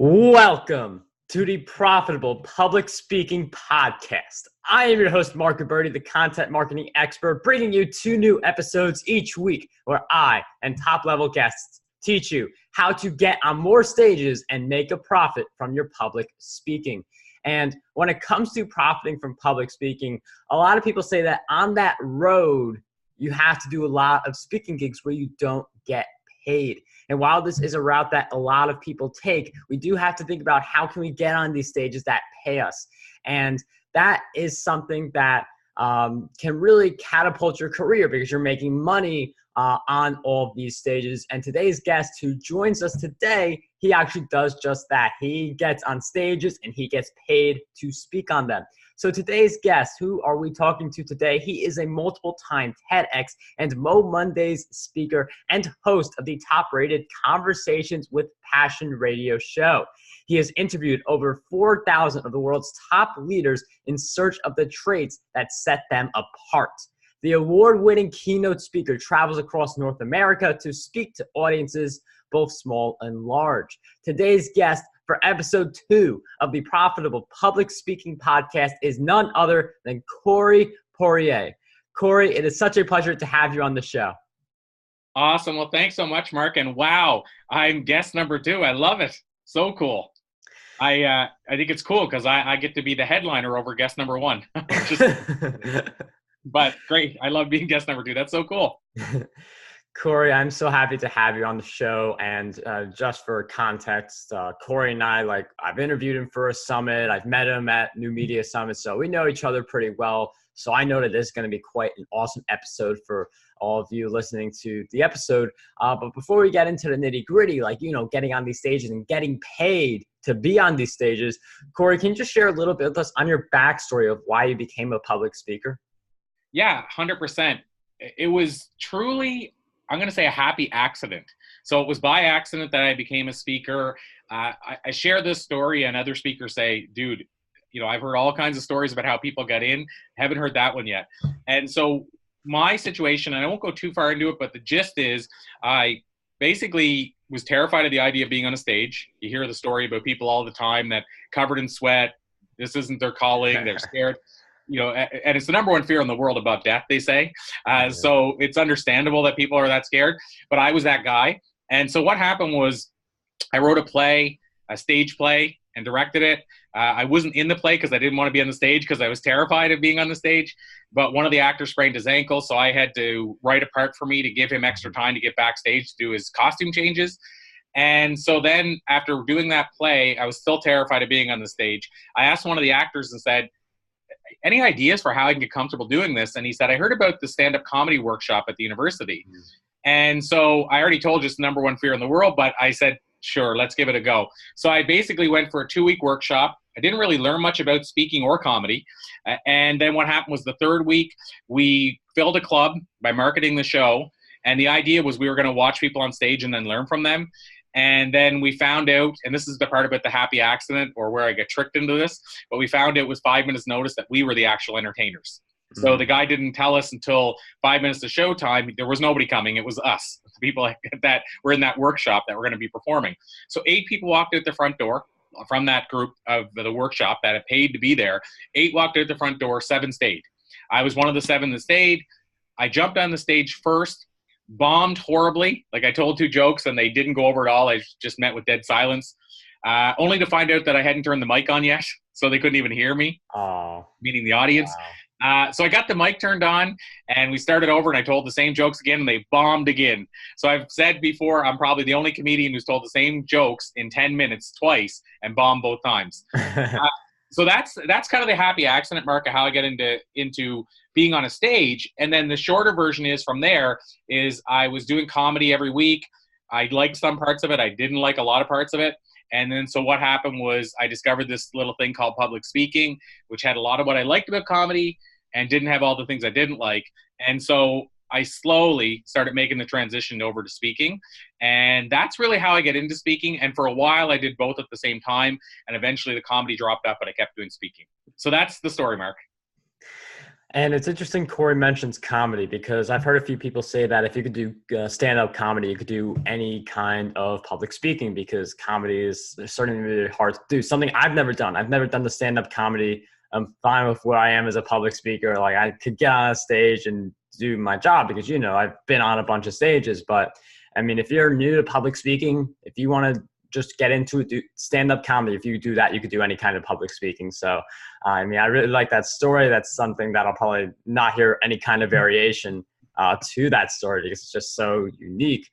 Welcome to the Profitable Public Speaking Podcast. I am your host, Marc Guberti, the content marketing expert, bringing you 2 new episodes each week where I and top-level guests teach you how to get on more stages and make a profit from your public speaking. And when it comes to profiting from public speaking, a lot of people say that on that road, you have to do a lot of speaking gigs where you don't get paid. And while this is a route that a lot of people take, we do have to think about how can we get on these stages that pay us. And that is something that can really catapult your career because you're making money on all of these stages. And today's guest who joins us today, he actually does just that. He gets on stages and he gets paid to speak on them. So today's guest, who are we talking to today? He is a multiple-time TEDx and Mo Mondays speaker and host of the top-rated Conversations with Passion radio show. He has interviewed over 4,000 of the world's top leaders in search of the traits that set them apart. The award-winning keynote speaker travels across North America to speak to audiences, both small and large. Today's guest for episode 2 of the Profitable Public Speaking Podcast is none other than Corey Poirier. Corey, it is such a pleasure to have you on the show. Awesome. Well, thanks so much, Mark. And wow, I'm guest number 2. I love it. So cool. I think it's cool because I get to be the headliner over guest number 1. But great. I love being guest number 2. That's so cool. Corey, I'm so happy to have you on the show. And just for context, Corey and I, I've interviewed him for a summit. I've met him at New Media Summit. So we know each other pretty well. So I know that this is going to be quite an awesome episode for all of you listening to the episode. But before we get into the nitty gritty, getting on these stages and getting paid to be on these stages, Corey, can you just share a little bit with us on your backstory of why you became a public speaker? Yeah, 100%. It was truly, I'm going to say, a happy accident. So it was by accident that I became a speaker. I share this story and other speakers say, dude, I've heard all kinds of stories about how people get in. Haven't heard that one yet. And so my situation, and I won't go too far into it, but the gist is I basically was terrified of the idea of being on a stage. You hear the story about people all the time that covered in sweat. This isn't their calling. They're scared. And it's the number 1 fear in the world about death, they say. So it's understandable that people are that scared, but I was that guy. And so what happened was I wrote a stage play, and directed it. I wasn't in the play because I didn't want to be on the stage because I was terrified of being on the stage, but one of the actors sprained his ankle, so I had to write a part for me to give him extra time to get backstage to do his costume changes. And so then after doing that play, I was still terrified of being on the stage. I asked one of the actors and said, any ideas for how I can get comfortable doing this? And he said, I heard about the stand-up comedy workshop at the university. And so I already told you it's the number 1 fear in the world, but I said, sure, let's give it a go. So I basically went for a 2-week workshop. I didn't really learn much about speaking or comedy. And then what happened was the 3rd week, we filled a club by marketing the show. And the idea was we were going to watch people on stage and then learn from them. And then we found out, and this is the part about the happy accident or where I get tricked into this, but we found it was 5 minutes notice that we were the actual entertainers. So the guy didn't tell us until 5 minutes to showtime. There was nobody coming. It was us, the people that were in that workshop that were going to be performing. So 8 people walked out the front door from that group of the workshop that had paid to be there. 8 walked out the front door, 7 stayed. I was one of the 7 that stayed. I jumped on the stage first, bombed horribly. I told 2 jokes and they didn't go over at all. I just met with dead silence, only to find out that I hadn't turned the mic on yet. So they couldn't even hear me, meaning the audience. Wow. So I got the mic turned on and we started over and I told the same jokes again and they bombed again. So I've said before, I'm probably the only comedian who's told the same jokes in 10 minutes twice and bombed both times. So that's kind of the happy accident, Mark, of how I get into being on a stage. And then the shorter version is from there is I was doing comedy every week. I liked some parts of it. I didn't like a lot of parts of it. And then so what happened was I discovered this little thing called public speaking, which had a lot of what I liked about comedy and didn't have all the things I didn't like. And so I slowly started making the transition over to speaking. And that's really how I get into speaking. And for a while, I did both at the same time. And eventually the comedy dropped out, but I kept doing speaking. So that's the story, Mark. And it's interesting Corey mentions comedy, because I've heard a few people say that if you could do stand-up comedy, you could do any kind of public speaking, because comedy is certainly really hard to do. Something I've never done. I've never done the stand-up comedy. I'm fine with where I am as a public speaker. Like, I could get on a stage and do my job because, I've been on a bunch of stages. But I mean, if you're new to public speaking, if you want to just get into it, do stand-up comedy. If you do that, you could do any kind of public speaking. So, I mean, I really like that story. That's something that I'll probably not hear any kind of variation to that story, because it's just so unique.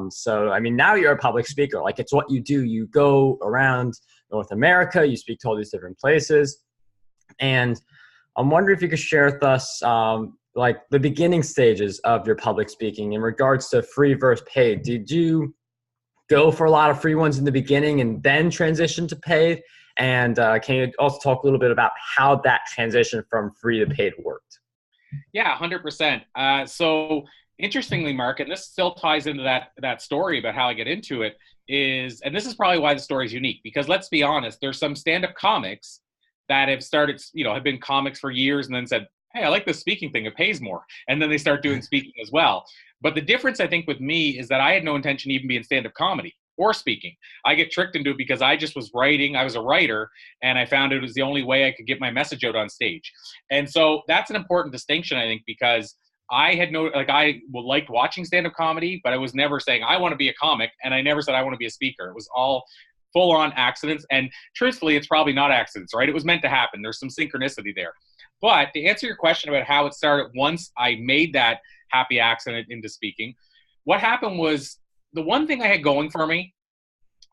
So, I mean, now you're a public speaker. Like, it's what you do. You go around North America, you speak to all these different places. And I'm wondering if you could share with us, like, the beginning stages of your public speaking in regards to free versus paid. Did you go for a lot of free ones in the beginning and then transition to paid? And can you also talk a little bit about how that transition from free to paid worked? Yeah, 100%. So interestingly, Mark, and this still ties into that story about how I get into it, and this is probably why the story is unique, because let's be honest, there's some stand-up comics that have started, have been comics for years and then said, hey, I like this speaking thing, it pays more. And then they start doing speaking as well. But the difference, I think, with me is that I had no intention to even be in stand-up comedy or speaking. I get tricked into it because I just was writing. I was a writer, and I found it was the only way I could get my message out on stage. And so that's an important distinction, I think, because I had I liked watching stand-up comedy, but I was never saying I want to be a comic, and I never said I want to be a speaker. It was all full-on accidents, and truthfully, it's probably not accidents, right? It was meant to happen. There's some synchronicity there. But to answer your question about how it started, once I made that happy accident into speaking, what happened was, the one thing I had going for me,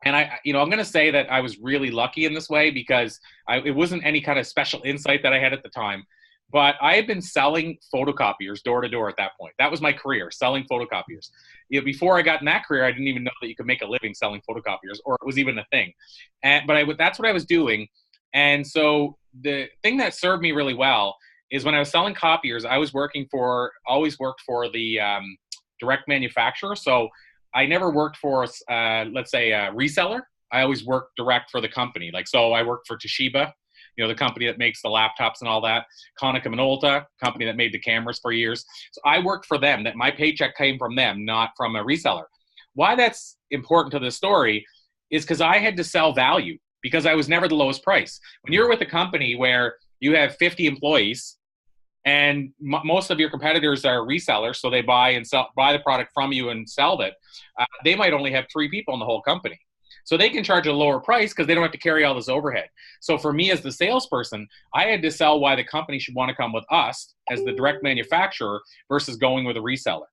and I'm going to say that I was really lucky in this way, because it wasn't any kind of special insight that I had at the time, but I had been selling photocopiers door to door at that point. That was my career, selling photocopiers. Before I got in that career, I didn't even know that you could make a living selling photocopiers, or it was even a thing. But that's what I was doing. And so the thing that served me really well is when I was selling copiers, I was always worked for the direct manufacturer. So I never worked for, let's say, a reseller. I always worked direct for the company. So I worked for Toshiba, the company that makes the laptops and all that. Konica Minolta, company that made the cameras for years. So I worked for them. That my paycheck came from them, not from a reseller. Why that's important to the story is because I had to sell value, because I was never the lowest price. When you're with a company where you have 50 employees and most of your competitors are resellers, so they buy the product from you and sell it, they might only have 3 people in the whole company. So they can charge a lower price because they don't have to carry all this overhead. So for me as the salesperson, I had to sell why the company should want to come with us as the direct manufacturer versus going with a reseller.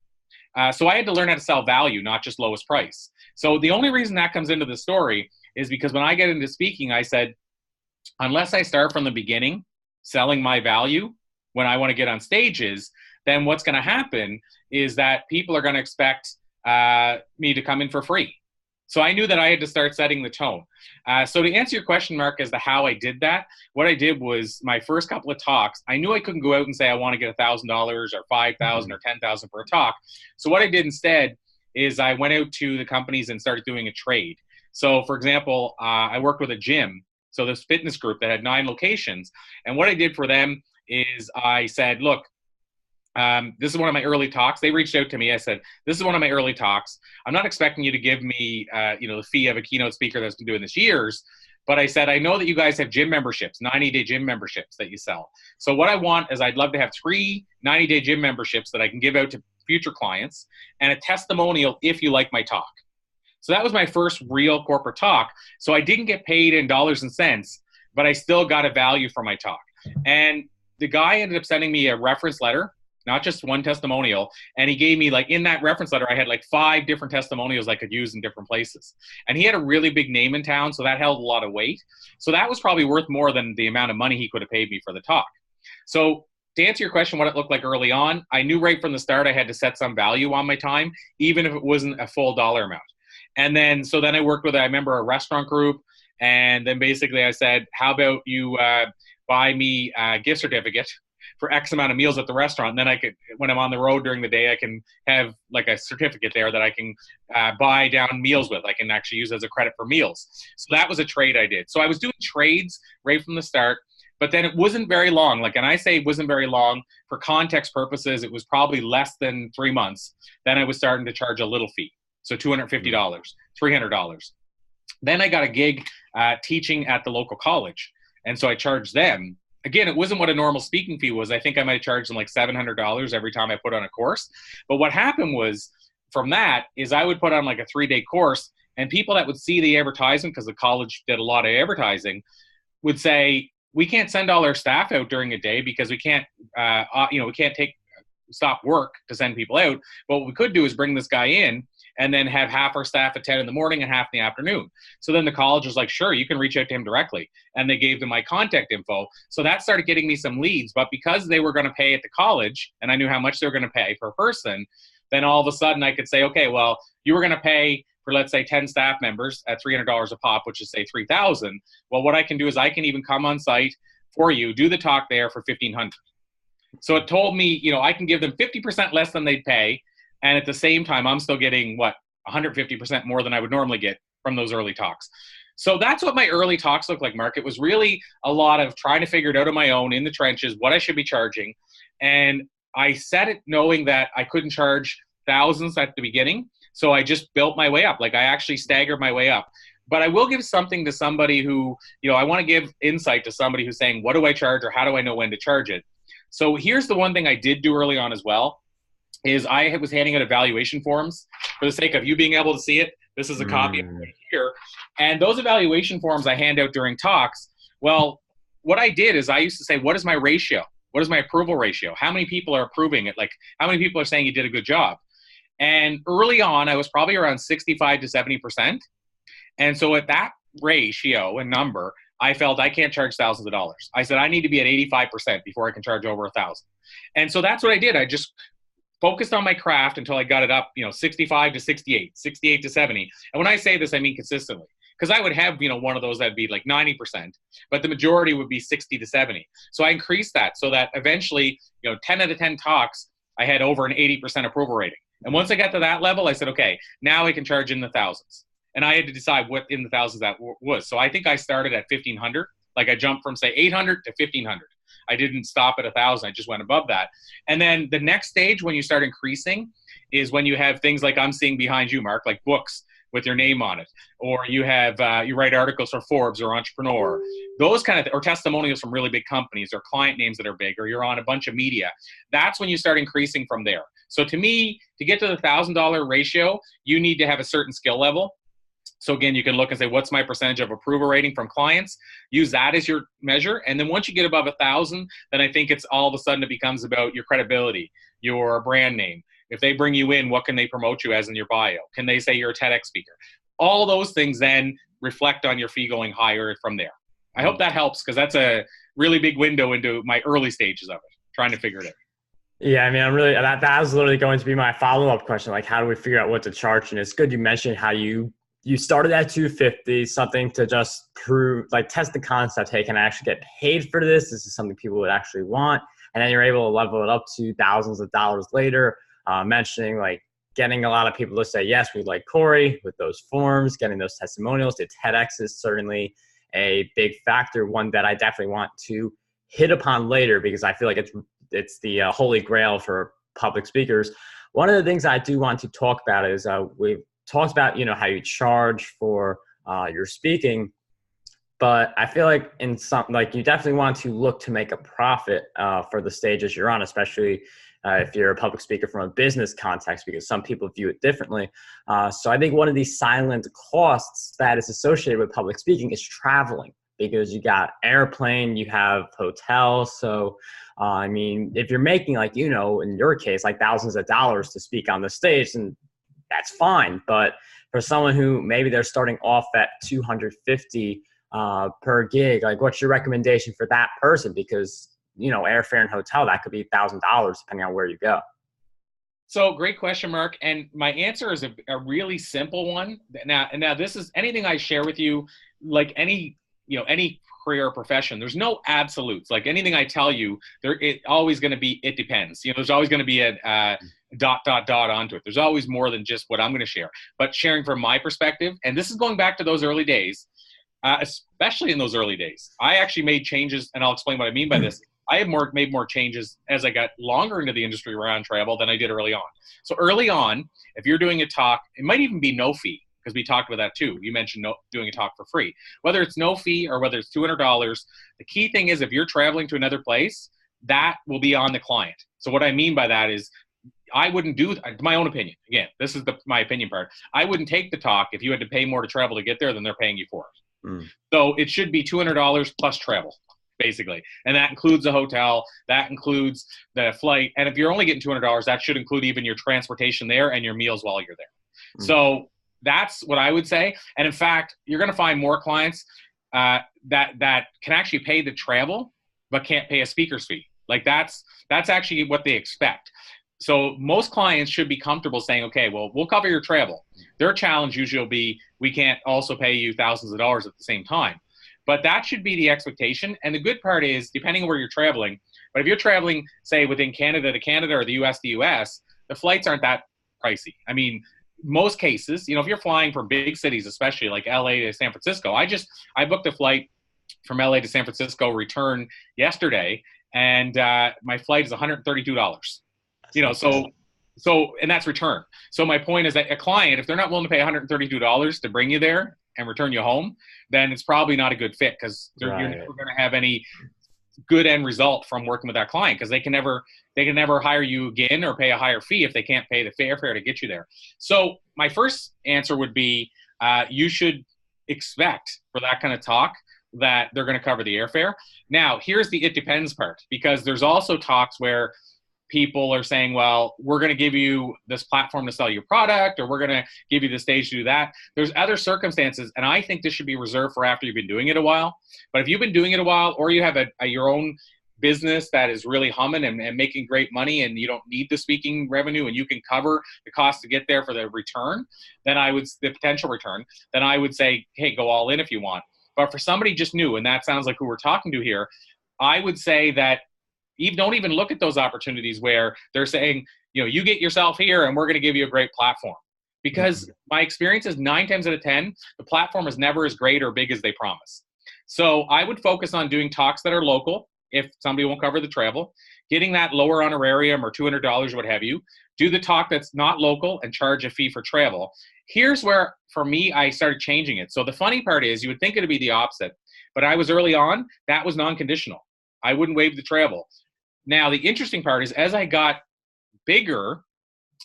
So I had to learn how to sell value, not just lowest price. So the only reason that comes into the story is because when I get into speaking, I said, unless I start from the beginning selling my value when I want to get on stages, then what's going to happen is that people are going to expect me to come in for free. So I knew that I had to start setting the tone. So to answer your question, Mark, as to how I did that, what I did was my first couple of talks, I knew I couldn't go out and say I want to get $1,000 or $5,000 or $10,000 for a talk. So what I did instead is I went out to the companies and started doing a trade. So, for example, I worked with a gym, so this fitness group that had 9 locations. And what I did for them is I said, look, this is one of my early talks. They reached out to me. I said, this is one of my early talks. I'm not expecting you to give me, the fee of a keynote speaker that's been doing this years. But I said, I know that you guys have gym memberships, 90-day gym memberships that you sell. So what I want is I'd love to have 3 90-day gym memberships that I can give out to future clients and a testimonial if you like my talk. So that was my first real corporate talk. So I didn't get paid in dollars and cents, but I still got a value for my talk. And the guy ended up sending me a reference letter, not just one testimonial. And he gave me, in that reference letter, I had 5 different testimonials I could use in different places. And he had a really big name in town, so that held a lot of weight. So that was probably worth more than the amount of money he could have paid me for the talk. So to answer your question, what it looked like early on, I knew right from the start I had to set some value on my time, even if it wasn't a full dollar amount. And then I worked with, I remember, a restaurant group. And then basically I said, how about you buy me a gift certificate for X amount of meals at the restaurant. And then I could, when I'm on the road during the day, I can have a certificate there that I can buy down meals with. I can actually use as a credit for meals. So that was a trade I did. So I was doing trades right from the start. But then it wasn't very long. Like, and I say it wasn't very long for context purposes. It was probably less than 3 months. Then I was starting to charge a little fee. So $250, $300. Then I got a gig teaching at the local college. And so I charged them. Again, it wasn't what a normal speaking fee was. I think I might have charged them like $700 every time I put on a course. But what happened was from that is I would put on like a 3-day course, and people that would see the advertisement, because the college did a lot of advertising, would say, we can't send all our staff out during a day because we can't, we can't stop work to send people out. But what we could do is bring this guy in and then have half our staff at 10 in the morning and half in the afternoon. So then the college was like, sure, you can reach out to him directly. And they gave them my contact info. So that started getting me some leads. But because they were going to pay at the college, and I knew how much they were going to pay per person, then all of a sudden I could say, okay, well, you were going to pay for, let's say, 10 staff members at $300 a pop, which is, say, $3,000. Well, what I can do is I can even come on site for you, do the talk there for $1,500. So it told me, I can give them 50% less than they'd pay. And at the same time, I'm still getting, 150% more than I would normally get from those early talks. So that's what my early talks look like, Mark. It was really a lot of trying to figure it out on my own in the trenches, what I should be charging. And I said it knowing that I couldn't charge thousands at the beginning. So I just built my way up. Like, I actually staggered my way up. But I will give something to somebody who, I want to give insight to somebody who's saying, what do I charge, or how do I know when to charge it? So here's the one thing I did do early on as well, is I was handing out evaluation forms. For the sake of you being able to see it, this is a copy of it here. And those evaluation forms I hand out during talks, well, what I did is I used to say, what is my ratio? What is my approval ratio? How many people are approving it? Like, how many people are saying you did a good job? And early on, I was probably around 65 to 70%. And so at that ratio and number, I felt I can't charge thousands of dollars. I said, I need to be at 85% before I can charge over $1,000. And so that's what I did. I just focused on my craft until I got it up, 65 to 68, 68 to 70. And when I say this, I mean consistently. Because I would have, one of those that'd be like 90%, but the majority would be 60 to 70. So I increased that so that eventually, 10 out of 10 talks, I had over an 80% approval rating. And once I got to that level, I said, okay, now I can charge in the thousands. And I had to decide what in the thousands that was. So I think I started at 1,500. Like, I jumped from, say, 800 to 1,500. I didn't stop at 1,000. I just went above that. And then the next stage when you start increasing is when you have things like I'm seeing behind you, Mark, like books with your name on it, or you have you write articles for Forbes or Entrepreneur, those kind of, or testimonials from really big companies, or client names that are big, or you're on a bunch of media. That's when you start increasing from there. So to me, to get to the $1,000 ratio, you need to have a certain skill level. So again, you can look and say, what's my percentage of approval rating from clients? Use that as your measure. And then once you get above 1,000, then I think it's all of a sudden it becomes about your credibility, your brand name. If they bring you in, what can they promote you as in your bio? Can they say you're a TEDx speaker? All those things then reflect on your fee going higher from there. I hope that helps, because that's a really big window into my early stages of it, trying to figure it out. Yeah, I mean, I'm really, that was literally going to be my follow-up question. Like, how do we figure out what to charge? And it's good you mentioned how you started at $250, something to just prove, like, test the concept. Hey, can I actually get paid for this? This is something people would actually want. And then you're able to level it up to thousands of dollars later, mentioning, like, getting a lot of people to say, yes, we like Corey with those forms, getting those testimonials. The TEDx is certainly a big factor, one that I definitely want to hit upon later, because I feel like it's the holy grail for public speakers. One of the things I do want to talk about is we've talked about, how you charge for your speaking, but I feel like in some, like, you definitely want to look to make a profit for the stages you're on, especially if you're a public speaker from a business context, because some people view it differently. So I think one of these silent costs that is associated with public speaking is traveling, because you got airplane, you have hotels. So, I mean, if you're making, like, in your case, like thousands of dollars to speak on the stage, and that's fine. But for someone who maybe they're starting off at $250 per gig, like, what's your recommendation for that person? Because, airfare and hotel, that could be $1,000 depending on where you go. So great question, Mark. And my answer is a really simple one. Now this is anything I share with you, like any career or profession, there's no absolutes. Like anything I tell you, it always going to be, it depends. There's always going to be a dot onto it. There's always more than just what I'm going to share. But sharing from my perspective, and this is going back to those early days, especially in those early days. I actually made changes, and I'll explain what I mean by this. I have made more changes as I got longer into the industry around travel than I did early on. So early on, if you're doing a talk, it might even be no fee, because we talked about that too. You mentioned doing a talk for free. Whether it's no fee or whether it's $200, the key thing is if you're traveling to another place, that will be on the client. So what I mean by that is I wouldn't do, my own opinion, again, this is my opinion part, I wouldn't take the talk if you had to pay more to travel to get there than they're paying you for it. So it should be $200 plus travel, basically. And that includes the hotel, that includes the flight. And if you're only getting $200, that should include even your transportation there and your meals while you're there. So that's what I would say. And in fact, you're going to find more clients that can actually pay the travel, but can't pay a speaker's fee. Like that's actually what they expect. So most clients should be comfortable saying, okay, well, we'll cover your travel. Their challenge usually will be, we can't also pay you thousands of dollars at the same time. But that should be the expectation. And the good part is, depending on where you're traveling, but if you're traveling, say, within Canada to Canada or the US to US, the flights aren't that pricey. I mean, most cases, if you're flying from big cities, especially like LA to San Francisco, I booked a flight from LA to San Francisco, return yesterday, and my flight is $132. And that's return. So my point is that a client, if they're not willing to pay $132 to bring you there and return you home, then it's probably not a good fit, because you're never going to have any good end result from working with that client, because they can never hire you again or pay a higher fee if they can't pay the airfare to get you there. So my first answer would be you should expect for that kind of talk that they're going to cover the airfare. Now, here's the it depends part, because there's also talks where people are saying, well, we're going to give you this platform to sell your product, or we're going to give you the stage to do that. There's other circumstances, and I think this should be reserved for after you've been doing it a while. But if you've been doing it a while, or you have your own business that is really humming and making great money, and you don't need the speaking revenue, and you can cover the cost to get there for the return, the potential return, then I would say, hey, go all in if you want. But for somebody just new, and that sounds like who we're talking to here, I would say that don't even look at those opportunities where they're saying, you get yourself here and we're going to give you a great platform. Because my experience is 9 times out of 10, the platform is never as great or big as they promise. So I would focus on doing talks that are local, if somebody won't cover the travel, getting that lower honorarium or $200, what have you. Do the talk that's not local and charge a fee for travel. Here's where, for me, I started changing it. So the funny part is, you would think it would be the opposite, but I was early on, that was non-conditional. I wouldn't waive the travel. Now, the interesting part is, as I got bigger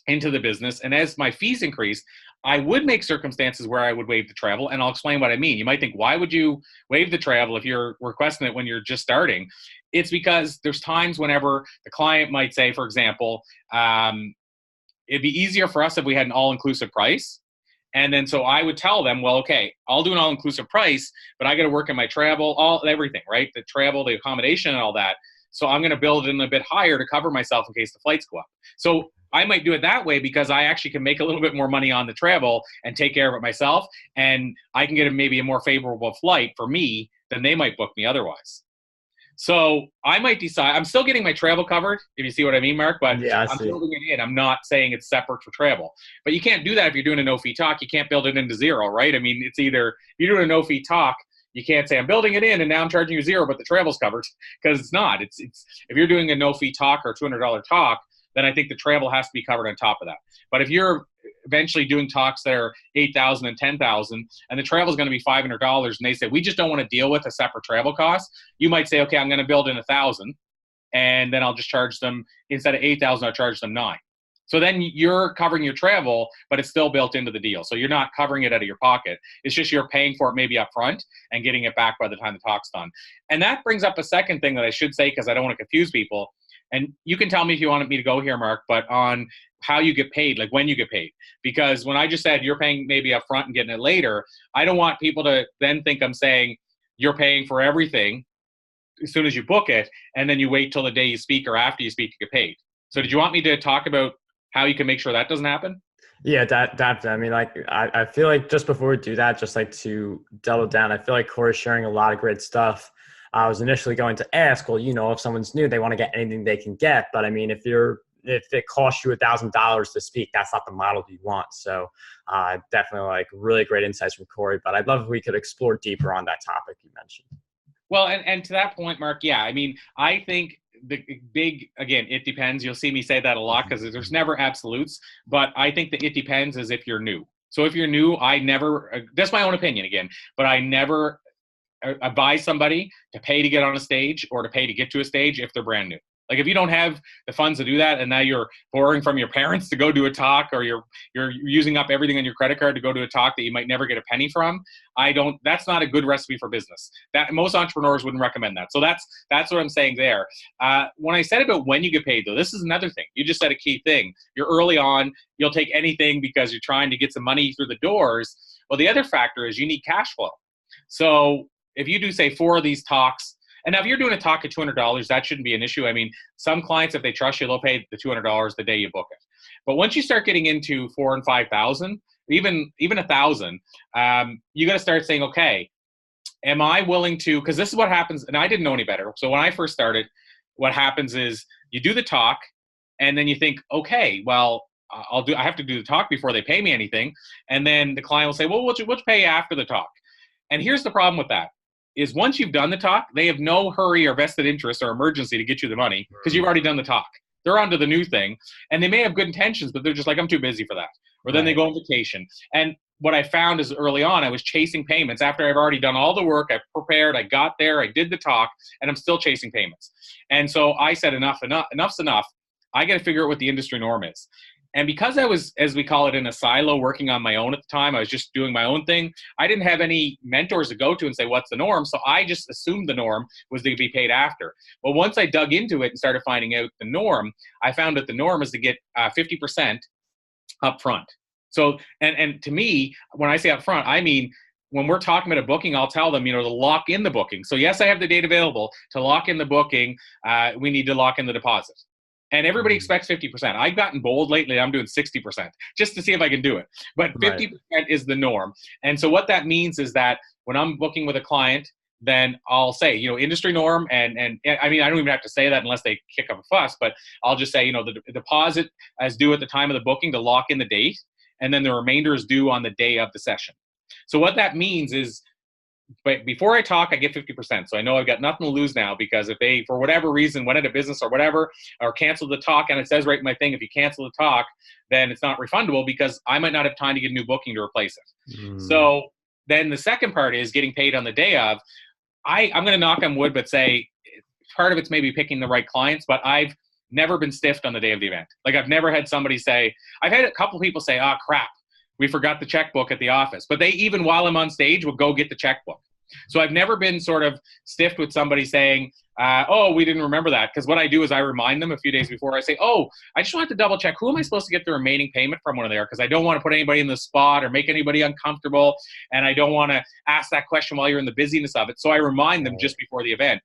into the business and as my fees increased, I would make circumstances where I would waive the travel, and I'll explain what I mean. You might think, why would you waive the travel if you're requesting it when you're just starting? It's because there's times whenever the client might say, for example, it'd be easier for us if we had an all-inclusive price. And then so I would tell them, well, okay, I'll do an all-inclusive price, but I got to work in my travel, everything, right? The travel, the accommodation, and all that. So I'm going to build it in a bit higher to cover myself in case the flights go up. So I might do it that way because I actually can make a little bit more money on the travel and take care of it myself. And I can get maybe a more favorable flight for me than they might book me otherwise. So I might decide, I'm still getting my travel covered, if you see what I mean, Mark, but yeah, I'm building it in. I'm not saying it's separate for travel. But you can't do that if you're doing a no-fee talk. You can't build it into zero, right? I mean, it's either, if you're doing a no-fee talk, you can't say, I'm building it in and now I'm charging you zero, but the travel's covered, because it's not. It's if you're doing a no-fee talk or a $200 talk, then I think the travel has to be covered on top of that. But if you're eventually doing talks that are $8,000 and $10,000, and the travel is going to be $500, and they say, we just don't want to deal with a separate travel cost, you might say, okay, I'm going to build in $1,000, and then I'll just charge them, instead of $8,000, I'll charge them $9,000. So then you're covering your travel, but it's still built into the deal. So you're not covering it out of your pocket. It's just you're paying for it maybe up front and getting it back by the time the talk's done. And that brings up a second thing that I should say, because I don't want to confuse people. And you can tell me if you want me to go here, Mark, but on how you get paid, like when you get paid. Because when I just said you're paying maybe up front and getting it later, I don't want people to then think I'm saying you're paying for everything as soon as you book it, and then you wait till the day you speak or after you speak to get paid. So did you want me to talk about how you can make sure that doesn't happen? Yeah, that I mean, like, I feel like just before we do that, just like to double down, I feel like Corey's sharing a lot of great stuff. I was initially going to ask, well, if someone's new, they want to get anything they can get. But I mean, if you're if it costs you $1,000 to speak, that's not the model you want. So definitely like really great insights from Corey, but I'd love if we could explore deeper on that topic you mentioned. Well, and to that point, Mark, yeah, I mean, I think the big, again, it depends. You'll see me say that a lot because there's never absolutes, but I think that it depends is if you're new. So if you're new, I never, that's my own opinion again, but I never advise somebody to pay to get on a stage or to pay to get to a stage if they're brand new. Like if you don't have the funds to do that and now you're borrowing from your parents to go do a talk, or you're using up everything on your credit card to go to a talk that you might never get a penny from, that's not a good recipe for business. That most entrepreneurs wouldn't recommend that. So that's what I'm saying there. When I said about when you get paid though, this is another thing. You just said a key thing. You're early on, you'll take anything because you're trying to get some money through the doors. Well, the other factor is you need cash flow. So if you do say 4 of these talks, and now if you're doing a talk at $200, that shouldn't be an issue. I mean, some clients, if they trust you, they'll pay the $200 the day you book it. But once you start getting into 4,000 and 5,000, even 1,000, you got to start saying, okay, am I willing to? Because this is what happens, and I didn't know any better. So when I first started, what happens is you do the talk, and then you think, okay, well, I have to do the talk before they pay me anything, and then the client will say, well, we'll pay you after the talk. And here's the problem with that. Is once you've done the talk, they have no hurry or vested interest or emergency to get you the money because you've already done the talk. They're on to the new thing, and they may have good intentions, but they're just like, I'm too busy for that. Or then they go on vacation. And what I found is early on, I was chasing payments after I've already done all the work. I prepared, I got there, I did the talk, and I'm still chasing payments. And so I said, enough's enough. I got to figure out what the industry norm is. And because I was, as we call it, in a silo working on my own at the time, I was just doing my own thing. I didn't have any mentors to go to and say, what's the norm? So I just assumed the norm was to be paid after. But once I dug into it and started finding out the norm, I found that the norm is to get 50% up front. So, and to me, when I say up front, I mean, when we're talking about a booking, I'll tell them, to lock in the booking. So yes, I have the date available. To lock in the booking, we need to lock in the deposit. And everybody expects 50%. I've gotten bold lately. I'm doing 60% just to see if I can do it. But 50% is the norm. And so what that means is that when I'm booking with a client, then I'll say, industry norm. And I mean, I don't even have to say that unless they kick up a fuss, but I'll just say, the deposit is due at the time of the booking to lock in the date. And then the remainder is due on the day of the session. So what that means is, but before I talk, I get 50%. So I know I've got nothing to lose now, because if they, for whatever reason, went out of business or whatever, or canceled the talk, and it says right in my thing, if you cancel the talk, then it's not refundable because I might not have time to get a new booking to replace it. So then the second part is getting paid on the day of. I'm going to knock on wood, but say part of it's maybe picking the right clients, but I've never been stiffed on the day of the event. Like I've never had somebody say, I've had a couple people say, oh, crap, we forgot the checkbook at the office. But they, even while I'm on stage, will go get the checkbook. So I've never been sort of stiffed with somebody saying, oh, we didn't remember that. Because what I do is I remind them a few days before. I say, oh, I just wanted to double check. Who am I supposed to get the remaining payment from when I'm there? Because I don't want to put anybody in the spot or make anybody uncomfortable. And I don't want to ask that question while you're in the busyness of it. So I remind them just before the event.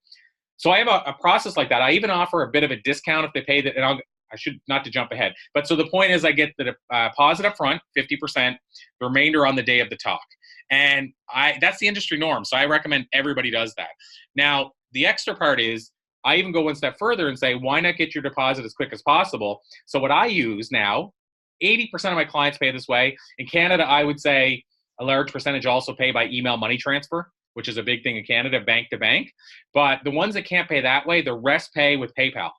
So I have a process like that. I even offer a bit of a discount if they pay that. And I should not to jump ahead. But so the point is I get the deposit up front, 50%, the remainder on the day of the talk. And that's the industry norm. So I recommend everybody does that. Now, the extra part is I even go one step further and say, why not get your deposit as quick as possible? So what I use now, 80% of my clients pay this way. In Canada, I would say a large percentage also pay by email money transfer, which is a big thing in Canada, bank to bank. But the ones that can't pay that way, the rest pay with PayPal.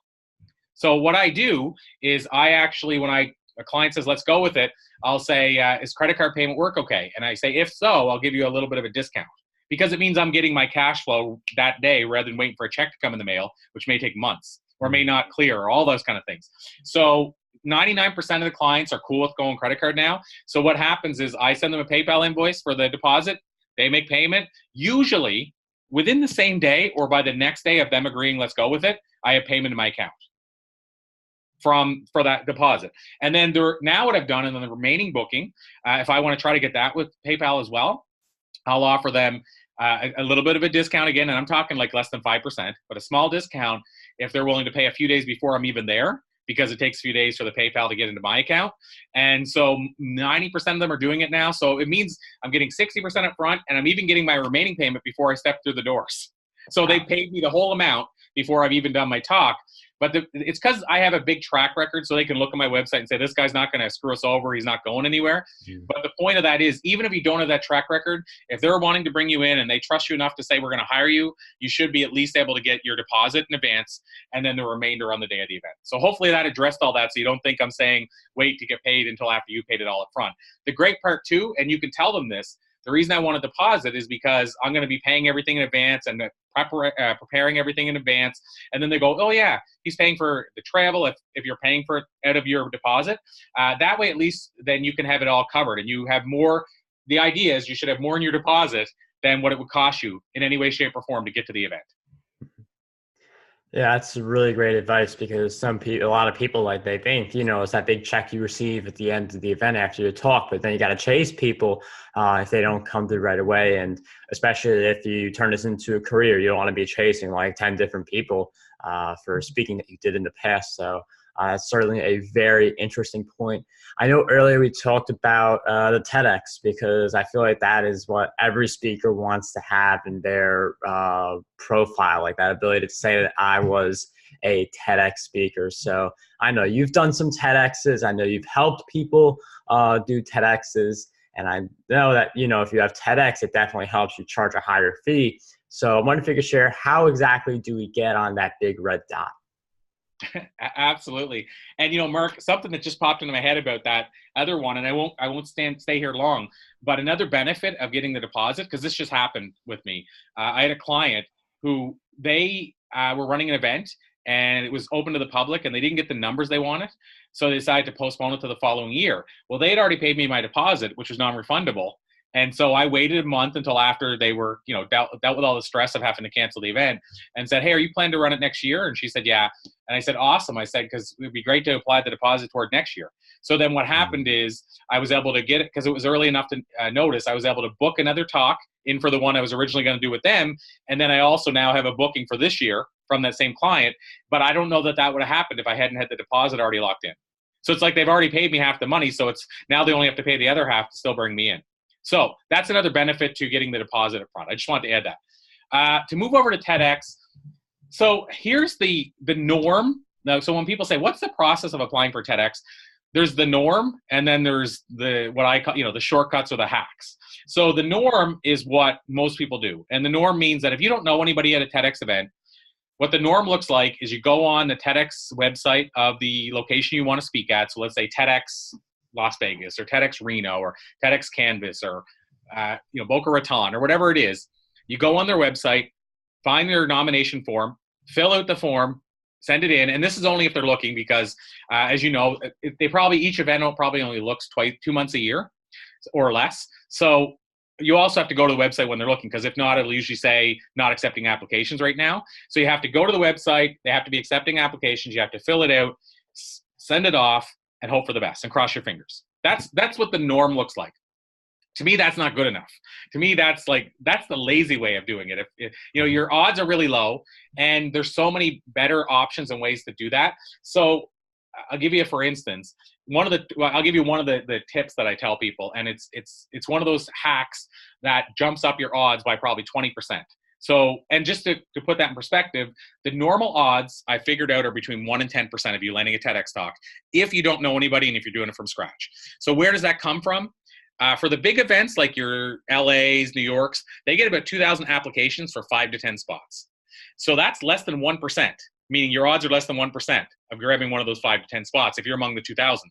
So what I do is I actually, when a client says, let's go with it, I'll say, is credit card payment work okay? And I say, if so, I'll give you a little bit of a discount, because it means I'm getting my cash flow that day rather than waiting for a check to come in the mail, which may take months or may not clear, or all those kind of things. So 99% of the clients are cool with going credit card now. So what happens is I send them a PayPal invoice for the deposit. They make payment. Usually within the same day or by the next day of them agreeing, let's go with it, I have payment in my account for that deposit. And then now what I've done, and then the remaining booking, if I want to try to get that with PayPal as well, I'll offer them a little bit of a discount again, and I'm talking like less than 5%, but a small discount if they're willing to pay a few days before I'm even there, because it takes a few days for the PayPal to get into my account. And so 90% of them are doing it now. So it means I'm getting 60% up front, and I'm even getting my remaining payment before I step through the doors. So they paid me the whole amount before I've even done my talk. But it's because I have a big track record, so they can look at my website and say, this guy's not going to screw us over. He's not going anywhere. But the point of that is, even if you don't have that track record, if they're wanting to bring you in and they trust you enough to say, we're going to hire you, you should be at least able to get your deposit in advance and then the remainder on the day of the event. So hopefully that addressed all that, so you don't think I'm saying wait to get paid until after you paid it all up front. The great part too, and you can tell them this, the reason I want a deposit is because I'm going to be paying everything in advance and preparing everything in advance. And then they go, oh yeah, he's paying for the travel if you're paying for it out of your deposit. That way, at least then you can have it all covered, and you have more. The idea is you should have more in your deposit than what it would cost you in any way, shape, or form to get to the event. Yeah, that's really great advice, because a lot of people, like, they think, it's that big check you receive at the end of the event after your talk, but then you got to chase people if they don't come through right away. And especially if you turn this into a career, you don't want to be chasing like 10 different people for speaking that you did in the past. So that's certainly a very interesting point. I know earlier we talked about the TEDx, because I feel like that is what every speaker wants to have in their profile, like that ability to say that I was a TEDx speaker. So I know you've done some TEDx's. I know you've helped people do TEDx's. And I know that, if you have TEDx, it definitely helps you charge a higher fee. So I wonder if you could share, how exactly do we get on that big red dot? Absolutely. And Mark, something that just popped into my head about that other one, and I won't stay here long, but another benefit of getting the deposit, because this just happened with me. I had a client who they were running an event, and it was open to the public, and they didn't get the numbers they wanted, so they decided to postpone it to the following year. Well, they had already paid me my deposit, which was non-refundable. And so I waited a month until after they were, dealt with all the stress of having to cancel the event, and said, hey, are you planning to run it next year? And she said, yeah. And I said, awesome. I said, because it would be great to apply the deposit toward next year. So then what happened is I was able to get it, because it was early enough to notice. I was able to book another talk in for the one I was originally going to do with them. And then I also now have a booking for this year from that same client. But I don't know that would have happened if I hadn't had the deposit already locked in. So it's like they've already paid me half the money. So it's now they only have to pay the other half to still bring me in. So that's another benefit to getting the deposit up front. I just wanted to add that. To move over to TEDx, so here's the norm. Now, so when people say, what's the process of applying for TEDx? There's the norm, and then there's what I call, the shortcuts or the hacks. So the norm is what most people do. And the norm means that if you don't know anybody at a TEDx event, what the norm looks like is you go on the TEDx website of the location you want to speak at. So let's say TEDx Las Vegas or TEDx Reno or TEDx Canvas or Boca Raton or whatever it is. You go on their website, find their nomination form, fill out the form, send it in. And this is only if they're looking, because as you know, each event probably only looks 2 months a year or less. So you also have to go to the website when they're looking, because if not, it'll usually say not accepting applications right now. So you have to go to the website. They have to be accepting applications. You have to fill it out, send it off, and hope for the best and cross your fingers. That's what the norm looks like. To me, that's not good enough. To me, that's the lazy way of doing it. If your odds are really low, and there's so many better options and ways to do that. So I'll give you, for instance, I'll give you one of the tips that I tell people, and it's one of those hacks that jumps up your odds by probably 20%. So, and just to put that in perspective, the normal odds I figured out are between 1 and 10% of you landing a TEDx talk if you don't know anybody and if you're doing it from scratch. So where does that come from? For the big events like your LAs, New Yorks, they get about 2,000 applications for 5 to 10 spots. So that's less than 1%, meaning your odds are less than 1% of grabbing one of those 5 to 10 spots if you're among the 2,000.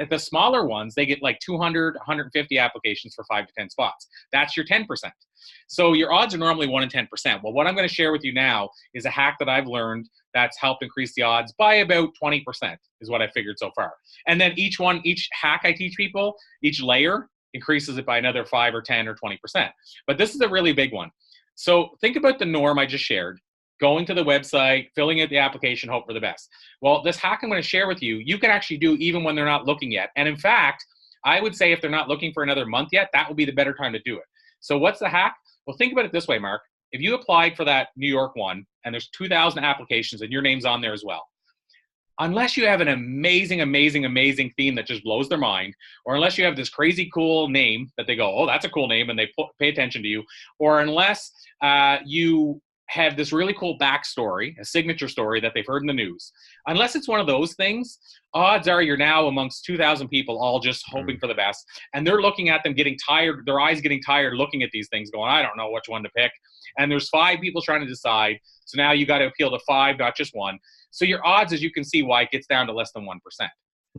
At the smaller ones, they get like 200, 150 applications for 5 to 10 spots. That's your 10%. So your odds are normally 1 in 10%. Well, what I'm going to share with you now is a hack that I've learned that's helped increase the odds by about 20%, is what I figured so far. And then each hack I teach people, each layer increases it by another 5 or 10 or 20%. But this is a really big one. So think about the norm I just shared. Going to the website, filling out the application, hope for the best. Well, this hack I'm going to share with you, you can actually do even when they're not looking yet. And in fact, I would say if they're not looking for another month yet, that would be the better time to do it. So what's the hack? Well, think about it this way, Mark. If you applied for that New York one and there's 2,000 applications and your name's on there as well, unless you have an amazing, amazing, amazing theme that just blows their mind, or unless you have this crazy cool name that they go, oh, that's a cool name, and they pay attention to you, or unless you have this really cool backstory, a signature story that they've heard in the news. Unless it's one of those things, odds are you're now amongst 2,000 people all just hoping for the best. And they're looking at them getting tired, their eyes getting tired looking at these things going, I don't know which one to pick. And there's 5 people trying to decide. So now you got to appeal to 5, not just 1. So your odds, as you can see, why it gets down to less than 1%. Yeah.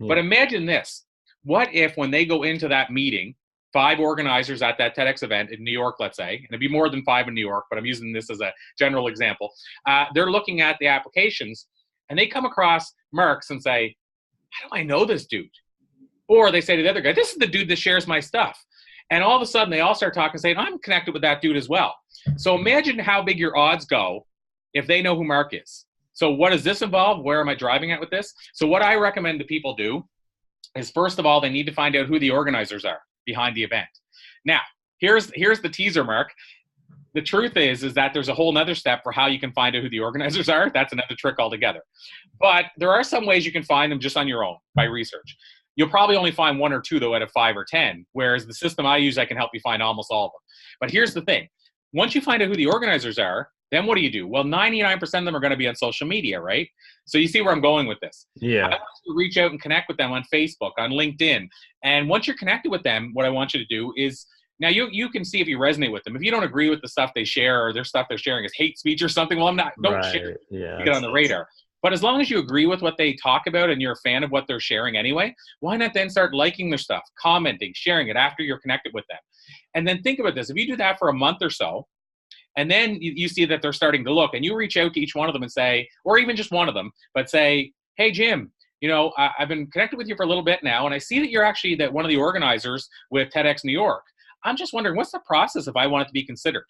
But imagine this. What if when they go into that meeting, 5 organizers at that TEDx event in New York, let's say, and it'd be more than 5 in New York, but I'm using this as a general example. They're looking at the applications and they come across Marks and say, how do I know this dude? Or they say to the other guy, this is the dude that shares my stuff. And all of a sudden they all start talking, saying, I'm connected with that dude as well. So imagine how big your odds go if they know who Mark is. So what does this involve? Where am I driving at with this? So what I recommend that people do is, first of all, they need to find out who the organizers are behind the event. Now, here's the teaser, Mark. The truth is that there's a whole nother step for how you can find out who the organizers are. That's another trick altogether. But there are some ways you can find them just on your own by research. You'll probably only find 1 or 2, though, out of 5 or 10, whereas the system I use, I can help you find almost all of them. But here's the thing. Once you find out who the organizers are, then what do? Well, 99% of them are going to be on social media, right? So you see where I'm going with this. Yeah. I want you to reach out and connect with them on Facebook, on LinkedIn. And once you're connected with them, what I want you to do is, now you can see if you resonate with them. If you don't agree with the stuff they share, or their stuff they're sharing is hate speech or something, well, don't share it. Yeah, get on the radar. But as long as you agree with what they talk about and you're a fan of what they're sharing anyway, why not then start liking their stuff, commenting, sharing it after you're connected with them? And then think about this. If you do that for a month or so, and then you see that they're starting to look, and you reach out to each one of them and say, or even just one of them, but say, hey, Jim, I've been connected with you for a little bit now, and I see that you're actually one of the organizers with TEDx New York. I'm just wondering, what's the process if I want it to be considered?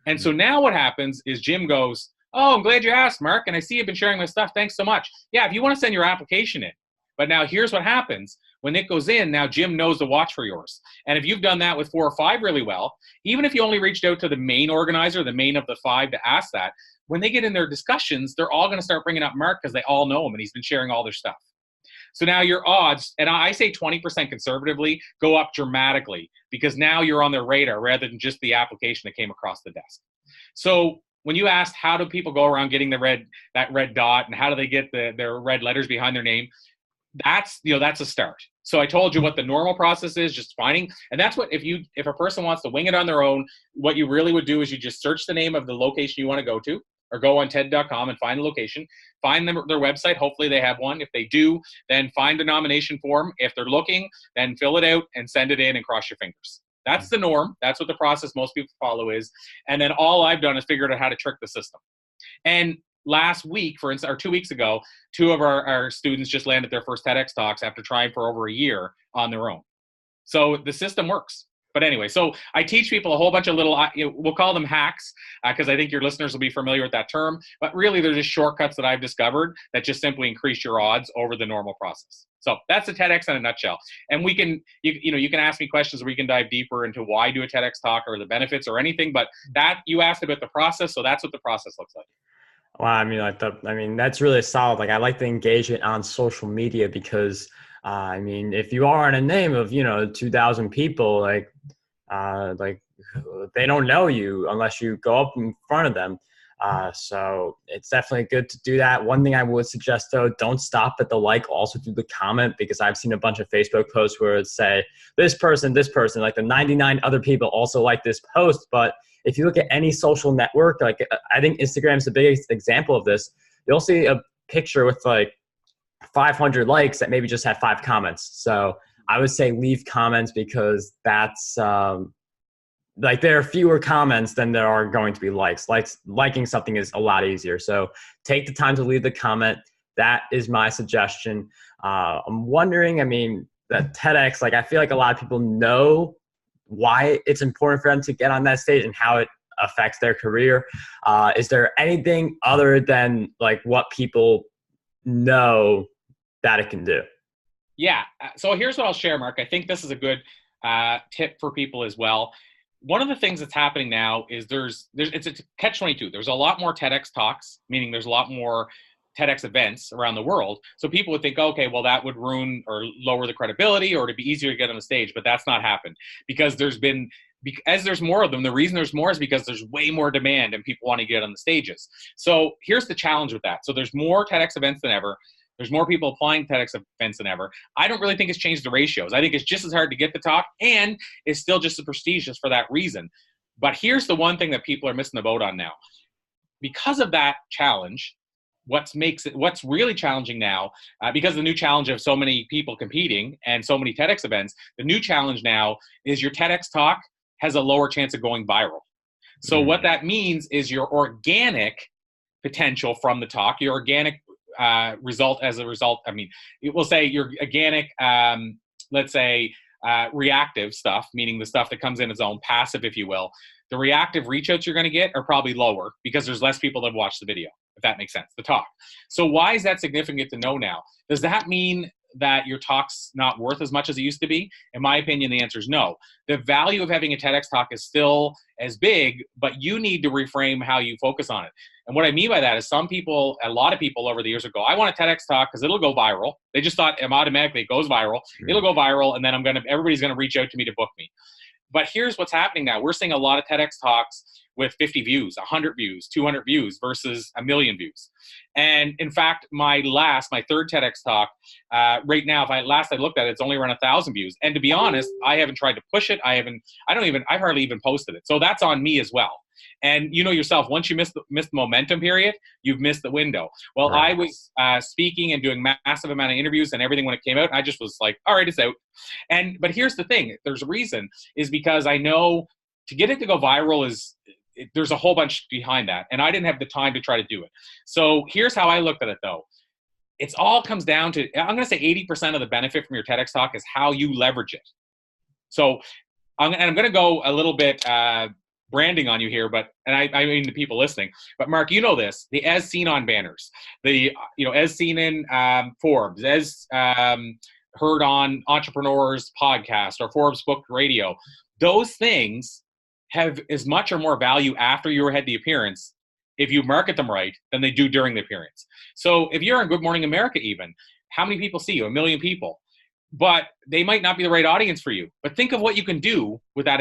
And so now what happens is Jim goes, oh, I'm glad you asked, Mark, and I see you've been sharing my stuff. Thanks so much. Yeah, if you want to send your application in. But now here's what happens. When it goes in, now Jim knows to watch for yours. And if you've done that with 4 or 5 really well, even if you only reached out to the main organizer, the main of the 5 to ask that, when they get in their discussions, they're all going to start bringing up Mark because they all know him and he's been sharing all their stuff. So now your odds, and I say 20% conservatively, go up dramatically because now you're on their radar rather than just the application that came across the desk. So when you asked how do people go around getting that red dot and how do they get their red letters behind their name, that's a start. So I told you what the normal process is, just finding, and that's what if a person wants to wing it on their own, what you really would do is you just search the name of the location you want to go to, or go on TED.com and find the location, find their website. Hopefully they have one. If they do, then find the nomination form. If they're looking, then fill it out and send it in and cross your fingers. That's the norm. That's what the process most people follow is. And then all I've done is figured out how to trick the system. And last week, for instance, or 2 weeks ago, 2 of our students just landed their first TEDx talks after trying for over a year on their own. So the system works. But anyway, so I teach people a whole bunch of little, we'll call them hacks, because I think your listeners will be familiar with that term. But really, they're just shortcuts that I've discovered that just simply increase your odds over the normal process. So that's a TEDx in a nutshell. And we can, you can ask me questions where we can dive deeper into why do a TEDx talk or the benefits or anything. But that you asked about the process, so that's what the process looks like. Well, I mean, that's really solid. Like, I like the engagement on social media because, if you are in a name of, 2,000 people, like they don't know you unless you go up in front of them. So it's definitely good to do that. One thing I would suggest, though, don't stop at the like, also do the comment, because I've seen a bunch of Facebook posts where it say this person, like the 99 other people also like this post. But if you look at any social network, like I think Instagram is the biggest example of this, you'll see a picture with like 500 likes that maybe just had 5 comments. So I would say leave comments because that's like there are fewer comments than there are going to be likes. Liking something is a lot easier. So take the time to leave the comment. That is my suggestion. I'm wondering, that TEDx, like I feel like a lot of people know why it's important for them to get on that stage and how it affects their career. Is there anything other than like what people know that it can do? Yeah. So here's what I'll share, Mark. I think this is a good tip for people as well. One of the things that's happening now is it's a catch-22. There's a lot more TEDx talks, meaning there's a lot more TEDx events around the world. So people would think, okay, well, that would ruin or lower the credibility or it'd be easier to get on the stage, but that's not happened because there's been as there's more of them, the reason there's more is because there's way more demand and people want to get on the stages. So here's the challenge with that. So there's more TEDx events than ever. There's more people applying TEDx events than ever. I don't really think it's changed the ratios. I think it's just as hard to get the talk, and it's still just as prestigious for that reason. But here's the one thing that people are missing the boat on now. Because of that challenge, what's really challenging now, because of the new challenge of so many people competing and so many TEDx events, the new challenge now is your TEDx talk has a lower chance of going viral. So what that means is your organic potential from the talk, your organic result as a result. I mean, it will say your organic, let's say, reactive stuff, meaning the stuff that comes in its own passive, if you will. The reactive reach outs you're going to get are probably lower because there's less people that have watched the video, if that makes sense, the talk. So why is that significant to know now? Does that mean that your talk's not worth as much as it used to be? In my opinion, the answer is no. The value of having a TEDx talk is still as big, but you need to reframe how you focus on it. And what I mean by that is a lot of people over the years ago, I want a TEDx talk because it'll go viral. They just thought automatically it goes viral. It'll go viral, and then everybody's going to reach out to me to book me. But here's what's happening now. We're seeing a lot of TEDx talks with 50 views, 100 views, 200 views versus 1 million views. And in fact, my third TEDx talk, right now, I looked at it, it's only around 1,000 views. And to be honest, I haven't tried to push it. I hardly even posted it. So that's on me as well. And you know yourself, once you miss the momentum period, you've missed the window. Well, right. I was speaking and doing massive amount of interviews and everything when it came out. And I just was like, all right, it's out. But here's the thing. There's a reason, is because I know to get it to go viral there's a whole bunch behind that. And I didn't have the time to try to do it. So here's how I looked at it, though. It all comes down to, I'm going to say 80% of the benefit from your TEDx talk is how you leverage it. So I'm going to go a little bit branding on you here, and I mean the people listening. But Mark, you know this, the as seen on banners, as seen in Forbes, as heard on Entrepreneurs podcast or Forbes Book Radio, those things have as much or more value after you had the appearance, if you market them right, than they do during the appearance. So if you're on Good Morning America even, how many people see you? 1 million people. But they might not be the right audience for you. But think of what you can do with that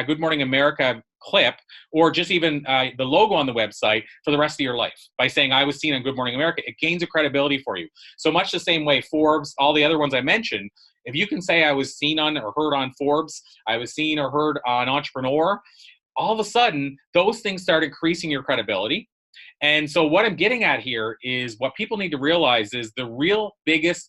Good Morning America clip, or just even the logo on the website for the rest of your life by saying, I was seen on Good Morning America. It gains a credibility for you. So much the same way Forbes, all the other ones I mentioned, if you can say I was seen on or heard on Forbes, I was seen or heard on Entrepreneur, all of a sudden, those things start increasing your credibility. And so what I'm getting at here is what people need to realize is the real biggest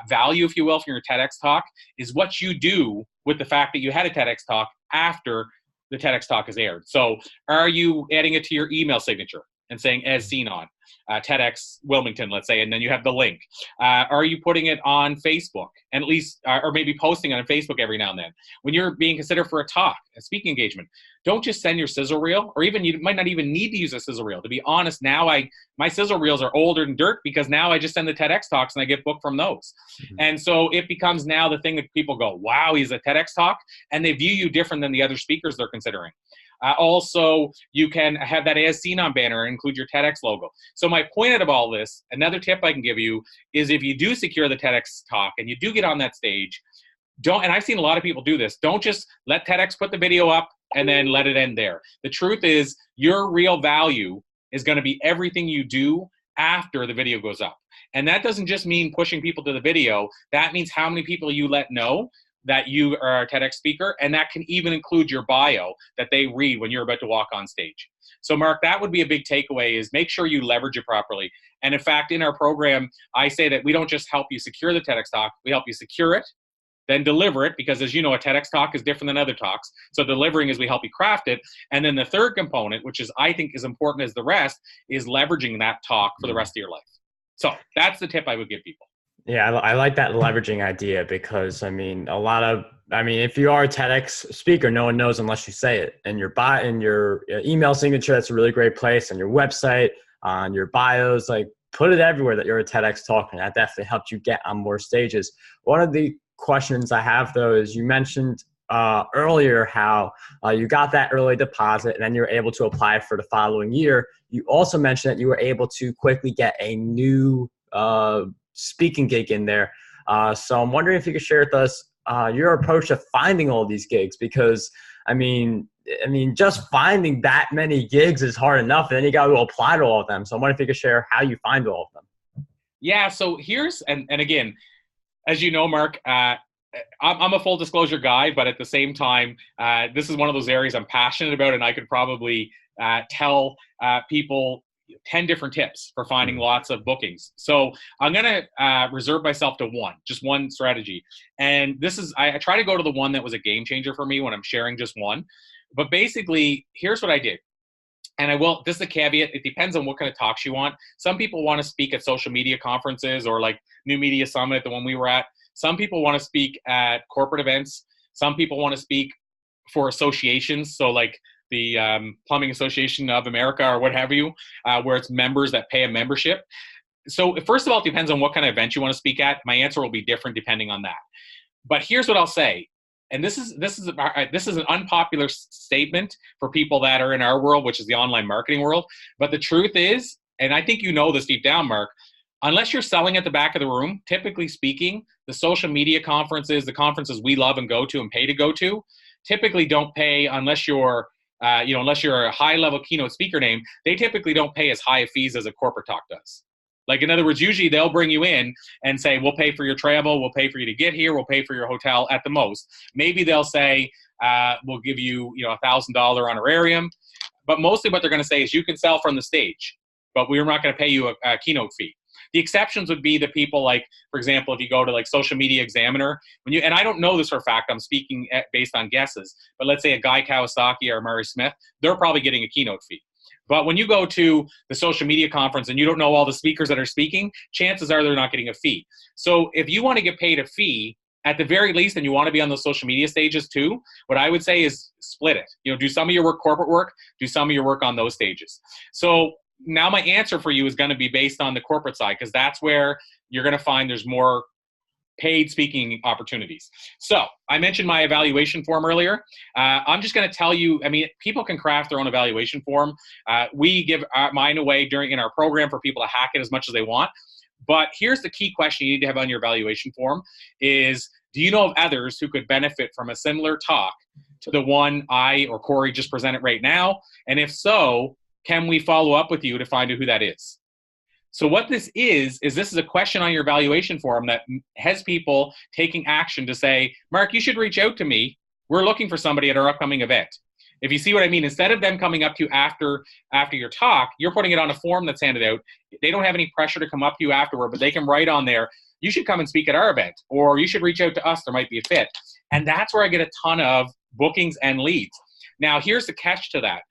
value, if you will, from your TEDx talk is what you do with the fact that you had a TEDx talk after the TEDx talk is aired. So are you adding it to your email signature and saying as seen on TEDx Wilmington, let's say, and then you have the link? Are you putting it on Facebook, and at least, or maybe posting on Facebook every now and then? When you're being considered for a talk, a speaking engagement, don't just send your sizzle reel, or even you might not even need to use a sizzle reel. To be honest, now my sizzle reels are older than dirt because now I just send the TEDx talks and I get booked from those. Mm-hmm. And so it becomes now the thing that people go, wow, he's a TEDx talk, and they view you different than the other speakers they're considering. Also, you can have that as seen on banner and include your TEDx logo. So my point out of all this, another tip I can give you is if you do secure the TEDx talk and you do get on that stage, and I've seen a lot of people do this, don't just let TEDx put the video up and then let it end there. The truth is your real value is going to be everything you do after the video goes up. And that doesn't just mean pushing people to the video. That means how many people you let know that you are a TEDx speaker, and that can even include your bio that they read when you're about to walk on stage. So Mark, that would be a big takeaway, is make sure you leverage it properly. And in fact, in our program, I say that we don't just help you secure the TEDx talk, we help you secure it, then deliver it, because as you know, a TEDx talk is different than other talks. So delivering is we help you craft it. And then the third component, which is I think as important as the rest, is leveraging that talk for the rest of your life. So that's the tip I would give people. Yeah, I like that leveraging idea because, if you are a TEDx speaker, no one knows unless you say it. And your email signature, that's a really great place. On your website, on your bios, put it everywhere that you're a TEDx talker. And that definitely helped you get on more stages. One of the questions I have, though, is you mentioned earlier how you got that early deposit and then you were able to apply for the following year. You also mentioned that you were able to quickly get a new speaking gig in there. So I'm wondering if you could share with us your approach to finding all these gigs, because Just finding that many gigs is hard enough, and then you got to apply to all of them. So I'm wondering if you could share how you find all of them. Yeah, so here's, and again, as you know, Mark, I'm a full disclosure guy, but at the same time, this is one of those areas I'm passionate about, and I could probably tell people 10 different tips for finding lots of bookings. So I'm going to reserve myself to just one strategy. And this is, I try to go to the one that was a game changer for me when I'm sharing just one. But basically, here's what I did. And this is a caveat. It depends on what kind of talks you want. Some people want to speak at social media conferences or like New Media Summit, the one we were at. Some people want to speak at corporate events. Some people want to speak for associations. So like the Plumbing Association of America or what have you, where it's members that pay a membership. So first of all, it depends on what kind of event you want to speak at. My answer will be different depending on that. But here's what I'll say. And this is an unpopular statement for people that are in our world, which is the online marketing world. But the truth is, and I think you know this deep down, Mark, unless you're selling at the back of the room, typically speaking, the social media conferences, the conferences we love and go to and pay to go to, typically don't pay unless you're a high-level keynote speaker name. They typically don't pay as high a fees as a corporate talk does. Like, in other words, usually they'll bring you in and say, we'll pay for your travel, we'll pay for you to get here, we'll pay for your hotel at the most. Maybe they'll say, we'll give you, $1,000 honorarium. But mostly what they're going to say is you can sell from the stage, but we're not going to pay you a keynote fee. The exceptions would be the people like, for example, if you go to like Social Media Examiner, and I don't know this for a fact, I'm speaking based on guesses, but let's say a Guy Kawasaki or Murray Smith, they're probably getting a keynote fee. But when you go to the social media conference and you don't know all the speakers that are speaking, chances are they're not getting a fee. So if you want to get paid a fee, at the very least, and you want to be on those social media stages too, what I would say is split it. Do some of your work, corporate work, do some of your work on those stages. So now my answer for you is going to be based on the corporate side, because that's where you're going to find there's more paid speaking opportunities. So I mentioned my evaluation form earlier. I'm just going to tell you, people can craft their own evaluation form. We give mine away in our program for people to hack it as much as they want. But here's the key question you need to have on your evaluation form is, do you know of others who could benefit from a similar talk to the one I or Corey just presented right now? And if so, can we follow up with you to find out who that is? So what this is this is a question on your evaluation form that has people taking action to say, Mark, you should reach out to me. We're looking for somebody at our upcoming event. If you see what I mean, instead of them coming up to you after your talk, you're putting it on a form that's handed out. They don't have any pressure to come up to you afterward, but they can write on there, you should come and speak at our event, or you should reach out to us. There might be a fit. And that's where I get a ton of bookings and leads. Now, here's the catch to that.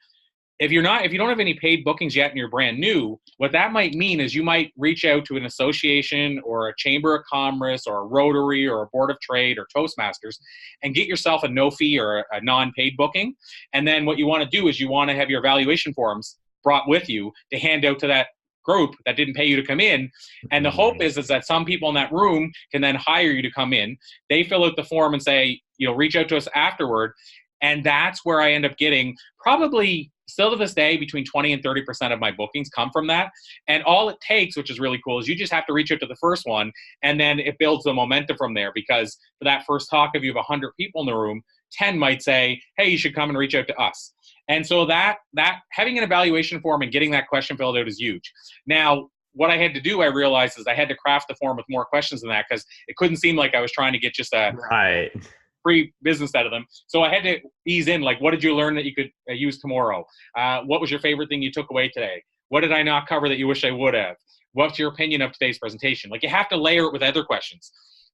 If you don't have any paid bookings yet and you're brand new, what that might mean is you might reach out to an association or a chamber of commerce or a Rotary or a board of trade or Toastmasters and get yourself a no fee or a non-paid booking. And then what you want to do is you want to have your evaluation forms brought with you to hand out to that group that didn't pay you to come in. And the hope is that some people in that room can then hire you to come in. They fill out the form and say, reach out to us afterward. And that's where I end up getting probably still to this day, between 20 and 30% of my bookings come from that. And all it takes, which is really cool, is you just have to reach out to the first one, and then it builds the momentum from there. Because for that first talk, if you have 100 people in the room, 10 might say, hey, you should come and reach out to us. And so that having an evaluation form and getting that question filled out is huge. Now, what I had to do, I realized, is I had to craft the form with more questions than that, because it couldn't seem like I was trying to get just a free business out of them. So I had to ease in, like, what did you learn that you could use tomorrow? What was your favorite thing you took away today? What did I not cover that you wish I would have? What's your opinion of today's presentation? Like, you have to layer it with other questions.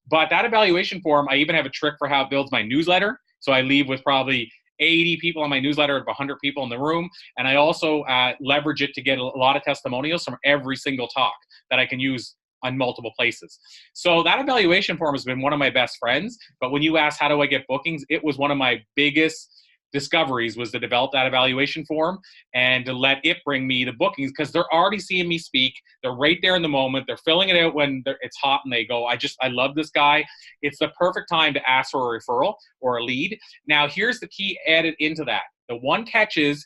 But that evaluation form, I even have a trick for how it builds my newsletter. So I leave with probably 80 people on my newsletter of 100 people in the room. And I also leverage it to get a lot of testimonials from every single talk that I can use on multiple places. So that evaluation form has been one of my best friends. But when you ask, how do I get bookings? It was one of my biggest discoveries, was to develop that evaluation form and to let it bring me the bookings, because they're already seeing me speak. They're right there in the moment. They're filling it out when it's hot and they go, I love this guy. It's the perfect time to ask for a referral or a lead. Now, here's the key added into that. The one catch is,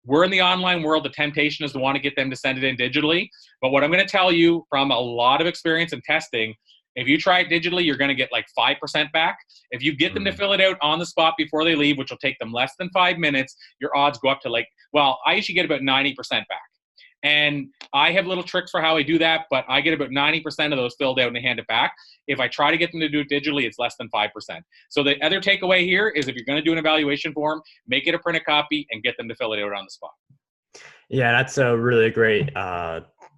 we're in the online world. The temptation is to want to get them to send it in digitally. But what I'm going to tell you from a lot of experience and testing, If you try it digitally, you're going to get like 5% back. If you get them to fill it out on the spot before they leave, which will take them less than 5 minutes, your odds go up to I usually get about 90% back. And I have little tricks for how I do that, but I get about 90% of those filled out and hand it back. If I try to get them to do it digitally, it's less than 5%. So the other takeaway here is if you're going to do an evaluation form, make it a printed copy and get them to fill it out on the spot. Yeah, that's a really great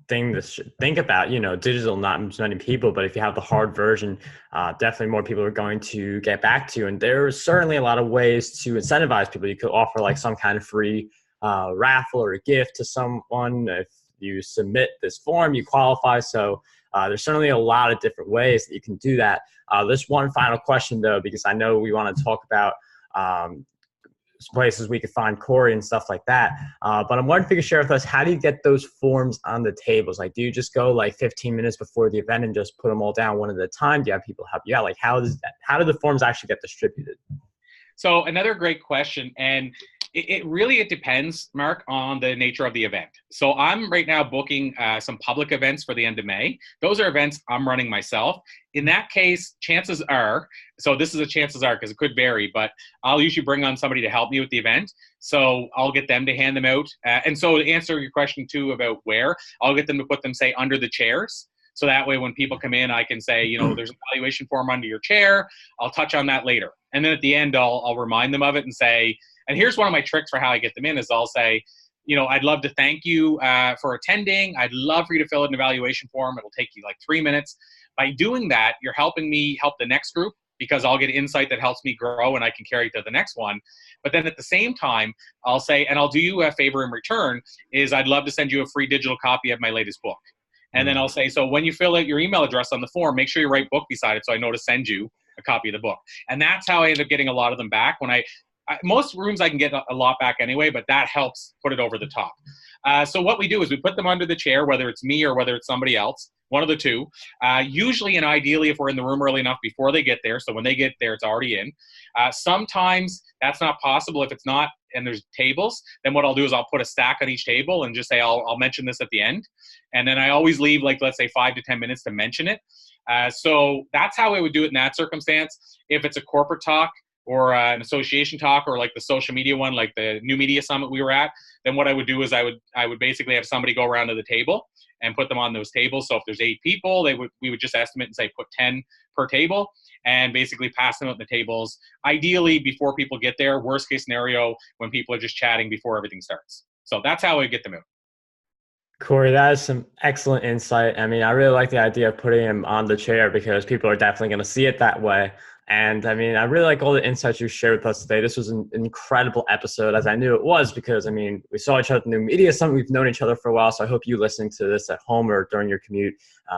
thing to think about. Digital, not many people, but if you have the hard version, definitely more people are going to get back to you. And there's certainly a lot of ways to incentivize people. You could offer like some kind of free raffle or a gift to someone. If you submit this form, you qualify. So there's certainly a lot of different ways that you can do that. There's one final question though, because I know we want to talk about places we could find Corey and stuff like that. But I'm wondering if you could share with us, how do you get those forms on the tables? Like, do you just go like 15 minutes before the event and just put them all down one at a time? Do you have people help you out? Like, how do the forms actually get distributed? So another great question. And it really depends, Mark, on the nature of the event. So I'm right now booking some public events for the end of May. Those are events I'm running myself. In that case, chances are, so this is a chances are because it could vary, but I'll usually bring on somebody to help me with the event. So I'll get them to hand them out. And so to answer your question too about where, I'll get them to put them, say, under the chairs. So that way when people come in, I can say, there's an evaluation form under your chair. I'll touch on that later. And then at the end, I'll remind them of it and say, and here's one of my tricks for how I get them in is I'll say, I'd love to thank you for attending. I'd love for you to fill out an evaluation form. It'll take you like 3 minutes. By doing that, you're helping me help the next group because I'll get insight that helps me grow and I can carry it to the next one. But then at the same time, I'll say, and I'll do you a favor in return, is I'd love to send you a free digital copy of my latest book. And then I'll say, so when you fill out your email address on the form, make sure you write book beside it so I know to send you a copy of the book. And that's how I end up getting a lot of them back. When most rooms I can get a lot back anyway, but that helps put it over the top. So what we do is we put them under the chair, whether it's me or whether it's somebody else, one of the two. Usually and ideally if we're in the room early enough before they get there, so when they get there, it's already in. Sometimes that's not possible. If it's not and there's tables, then what I'll do is I'll put a stack on each table and just say, I'll mention this at the end. And then I always leave let's say 5 to 10 minutes to mention it. So that's how I would do it in that circumstance. If it's a corporate talk, or an association talk, or like the social media one, like the New Media Summit we were at, then what I would do is I would basically have somebody go around to the table and put them on those tables. So if there's 8 people, we would just estimate and say put 10 per table and basically pass them out the tables. Ideally before people get there, worst case scenario, when people are just chatting before everything starts. So that's how I get them out. Corey, that is some excellent insight. I mean, I really like the idea of putting him on the chair because people are definitely going to see it that way. And I mean, I really like all the insights you shared with us today. This was an incredible episode, as I knew it was, because I mean, we saw each other at the New Media Summit. We've known each other for a while. So I hope you listening to this at home or during your commute,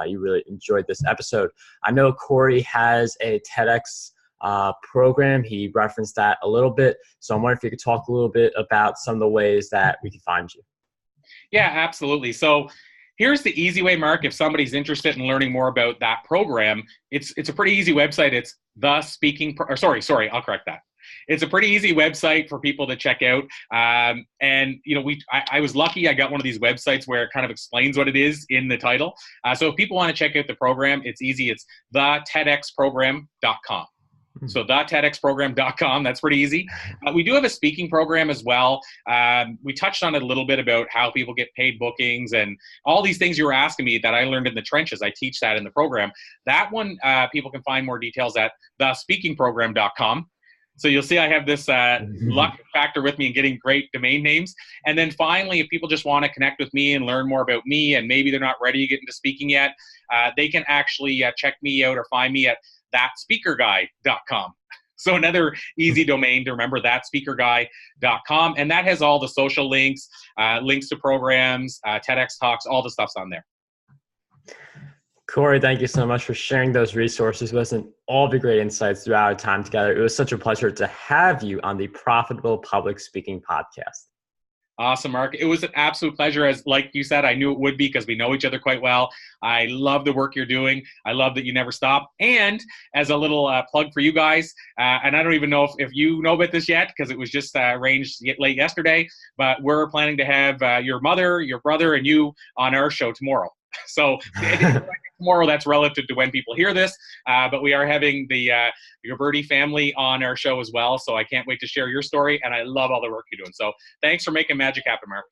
you really enjoyed this episode. I know Corey has a TEDx program. He referenced that a little bit. So I'm wondering if you could talk a little bit about some of the ways that we can find you. Yeah, absolutely. So here's the easy way, Mark, if somebody's interested in learning more about that program. It's a pretty easy website. It's I'll correct that. It's a pretty easy website for people to check out. I was lucky I got one of these websites where it kind of explains what it is in the title. So if people want to check out the program, it's easy. It's thetedxprogram.com. So thetedxprogram.com, that's pretty easy. We do have a speaking program as well. We touched on it a little bit about how people get paid bookings and all these things you were asking me that I learned in the trenches. I teach that in the program. That one, people can find more details at thespeakingprogram.com. So you'll see I have this luck factor with me in getting great domain names. And then finally, if people just want to connect with me and learn more about me and maybe they're not ready to get into speaking yet, they can actually check me out or find me at thatspeakerguy.com. So another easy domain to remember, thatspeakerguy.com. And that has all the social links, links to programs, TEDx talks, all the stuff's on there. Corey, thank you so much for sharing those resources with us and all the great insights throughout our time together. It was such a pleasure to have you on the Profitable Public Speaking Podcast. Awesome, Mark. It was an absolute pleasure. As like you said, I knew it would be because we know each other quite well. I love the work you're doing. I love that you never stop. And as a little plug for you guys, and I don't even know if you know about this yet because it was just arranged late yesterday, but we're planning to have your mother, your brother, and you on our show tomorrow. So tomorrow. That's relative to when people hear this. But we are having the Guberti family on our show as well. So I can't wait to share your story. And I love all the work you're doing. So thanks for making magic happen, Marc.